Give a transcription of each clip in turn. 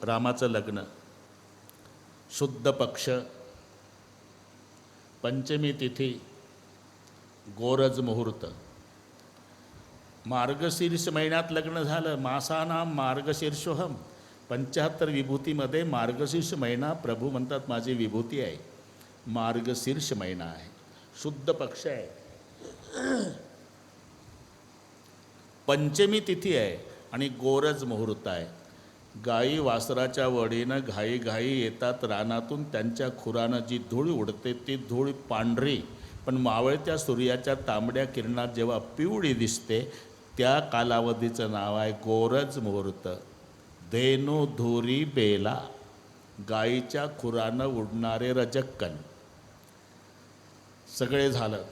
रामाचं लग्न, शुद्ध पक्ष, पंचमी तिथी, गोरज मुहूर्त. मार्गशीर्ष महिन्यात लग्न झालं. मासानाम मार्गशीर्षोहम. 75 विभूतीमध्ये मार्गशीर्ष महिना प्रभू म्हणतात माझी विभूती आहे. मार्गशीर्ष महिना आहे, शुद्ध पक्ष आहे, पंचमी तिथी आहे आणि गोरज मुहूर्त आहे. गाई वासराच्या वडीनं घाई घाई येतात रानातून. त्यांच्या खुरानं जी धूळ उडते ती धूळ पांढरी, पण मावळत्या सूर्याच्या तांबड्या किरणात जेव्हा पिवळी दिसते त्या कालावधीचं नाव आहे गोरज मुहूर्त. धेनू धुरी बेला, गाईच्या खुरानं उडणारे रजक्कन. सगळे झालं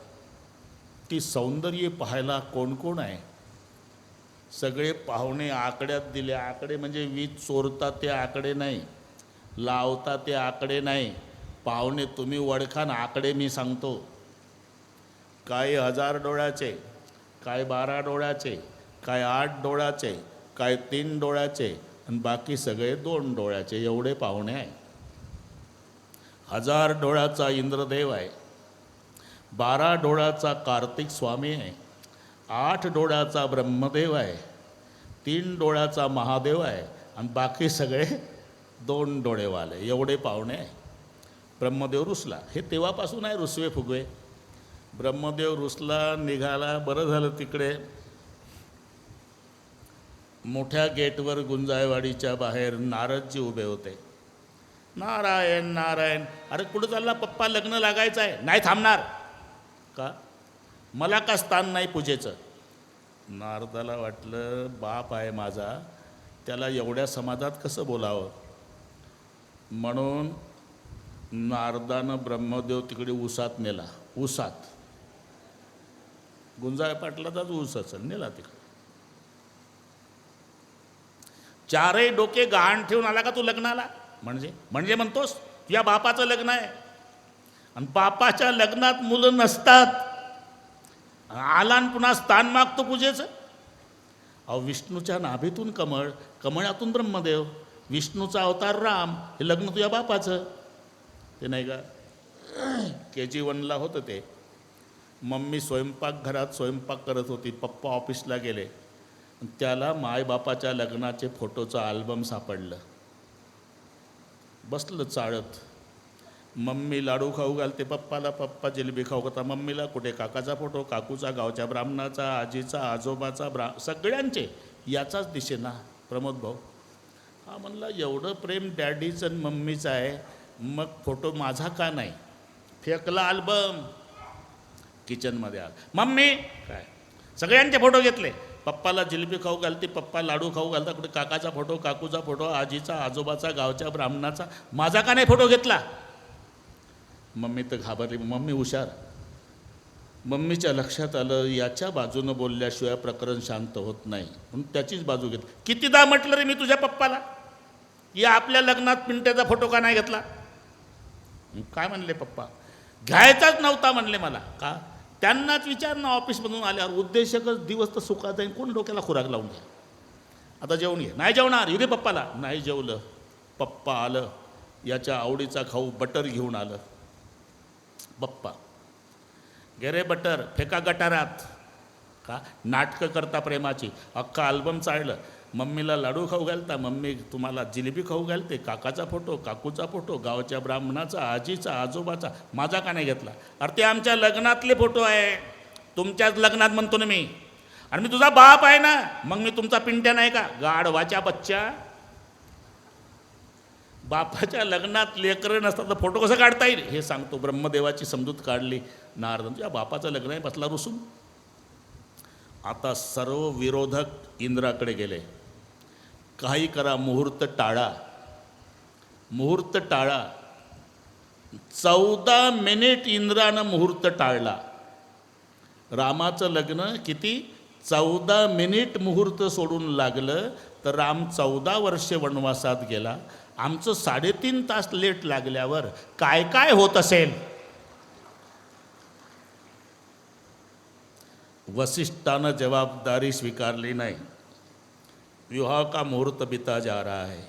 की सौंदर्य पाहायला कोण कोण आहे. सगळे पाहुणे आकड्यात दिले. आकडे म्हणजे वीज चोरता ते आकडे नाही, लावता ते आकडे नाही. पाहुणे तुम्ही ओळखान, आकडे मी सांगतो. काय 1000 डोळ्याचे, काय 12 डोळ्याचे, काय 8 डोळ्याचे, काय 3 डोळ्याचे आणि बाकी सगळे 2 डोळ्याचे. एवढे पाहुणे आहे. 1000 डोळ्याचा इंद्रदेव आहे, 12 डोळ्याचा कार्तिक स्वामी आहे, 8 डोळ्याचा ब्रह्मदेव आहे, 3 डोळ्याचा महादेव आहे आणि बाकी सगळे 2 डोळेवाले. एवढे पाहुणे आहे. ब्रह्मदेव रुसला. हे तेव्हापासून आहे रुसवे फुगवे. ब्रह्मदेव रुसला, निघाला. बरं झालं तिकडे मोठ्या गेटवर गुंजायवाडीच्या बाहेर नारदजी उभे होते. नारायण नारायण. अरे कुठं चालला पप्पा, लग्न लागायचं आहे. नाही थांबणार का? मला का स्थान नाही पूजेचं? नारदाला वाटलं बाप आहे माझा, त्याला एवढ्या समाजात कसं बोलावं. म्हणून नारदानं ब्रह्मदेव तिकडे उसात नेला. उसात गुंजाळ पाटलाचाच ऊस असेल, नेला तिकडे. 4ही डोके गहाण ठेवून आला का तू लग्नाला? म्हणजे म्हणतोस तुझ्या बापाचं लग्न आहे आणि बापाच्या लग्नात मुलं नसतात. आला आणि पुन्हा स्थान मागतो पूजेचं. अहो विष्णूच्या नाभीतून कमळ, कमळातून ब्रह्मदेव, विष्णूचा अवतार राम. हे लग्न तुझ्या बापाचं ते नाही का? KG1ला होतं ते. मम्मी स्वयंपाकघरात स्वयंपाक करत होती, पप्पा ऑफिसला गेले. त्याला मायबापाच्या लग्नाचे फोटोचं अल्बम सापडलं. बसलं चाळत. मम्मी लाडू खाऊ घालते पप्पाला, पप्पा जिलेबी खाऊ घालता मम्मीला. कुठे काकाचा फोटो, काकूचा, गावच्या ब्राह्मणाचा, आजीचा, आजोबाचा, सगळ्यांचे. याचाच दिसेना प्रमोद भाऊ. हा म्हणला एवढं प्रेम डॅडीचं आणि मम्मीचं आहे, मग फोटो माझा का नाही? फेकला अल्बम. किचनमध्ये आला. मम्मी काय सगळ्यांचे फोटो घेतले. पप्पाला जिलेबी खाऊ घालते, पप्पा लाडू खाऊ घालता. कुठे काकाचा फोटो, काकूचा फोटो, आजीचा, आजोबाचा, गावच्या ब्राह्मणाचा, माझा का नाही फोटो घेतला? मम्मी तर घाबरली. मम्मी हुशार. मम्मीच्या लक्षात आलं याच्या बाजूनं बोलल्याशिवाय प्रकरण शांत होत नाही, म्हणून त्याचीच बाजू घेतली. कितीदा म्हटलं रे मी तुझ्या पप्पाला, या आपल्या लग्नात पिंट्याचा फोटो का नाही घेतला? काय म्हणले पप्पा? घ्यायचाच नव्हता म्हणले मला. का? त्यांनाच विचार ना, ऑफिसमधून आल्यावर. उद्देशकच दिवस तर सुखात जाईल, कोण डोक्याला खुराक लावून घ्या. आता जेवून घे. नाही जेवणार, येऊ दे पप्पाला. नाही जेवलं. पप्पा आलं, याच्या आवडीचा खाऊ बटर घेऊन आलं. पप्पा घे रे बटर, फेका गटारात. का? नाटकं करता प्रेमाची. अख्खा अल्बम चाळलं. मम्मीला लाडू खाऊ घालता, मम्मी तुम्हाला जिलेबी खाऊ घालते. काकाचा फोटो, काकूचा फोटो, गावच्या ब्राह्मणाचा, आजीचा, आजोबाचा, माझा का नाही घेतला? अरे ते आमच्या लग्नातले फोटो आहे. तुमच्याच लग्नात म्हणतो ना मी. आणि मी तुझा बाप आहे ना, मग मी तुमचा पिंट्या नाही का? गाढवाच्या बच्चा. बापाच्या लग्नात लेकरं नसतात तर फोटो कसं काढता येईल हे सांगतो. ब्रह्मदेवाची समजूत काढली. नारद तुझ्या बापाचं लग्न आहे, बसला रुसून. आता सर्व विरोधक इंद्राकडे गेले. काही करा, मुहूर्त टाळा, मुहूर्त टाळा. 14 मिनिट इंद्रानं मुहूर्त टाळला. रामाचं लग्न किती? 14 मिनिट मुहूर्त सोडून लागलं तर राम 14 वर्षे वनवासात गेला. आमचं 3.5 तास लेट लागल्यावर काय काय होत असेल? वसिष्ठानं जवाबदारी स्वीकारली नाही. विवाह का मुहूर्त बीता जा रहा है.